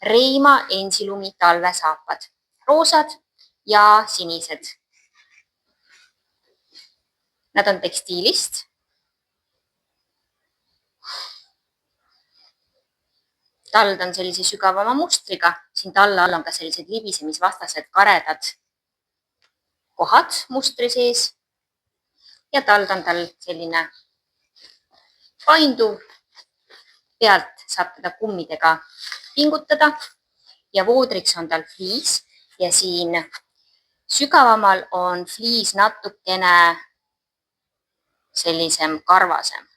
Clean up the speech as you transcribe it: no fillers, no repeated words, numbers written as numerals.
Reima Ensilumi talvesaapad, roosad ja sinised. Nad on tekstiilist. Tald on sellise sügavama mustriga, siin talla all on ka sellised libisemisvastased karedad kohad mustri sees ja tald on tal selline painduv, pealt saab teda kummidega pingutada ja voodriks on tal fliis ja siin sügavamal on fliis natukene sellisem karvasem.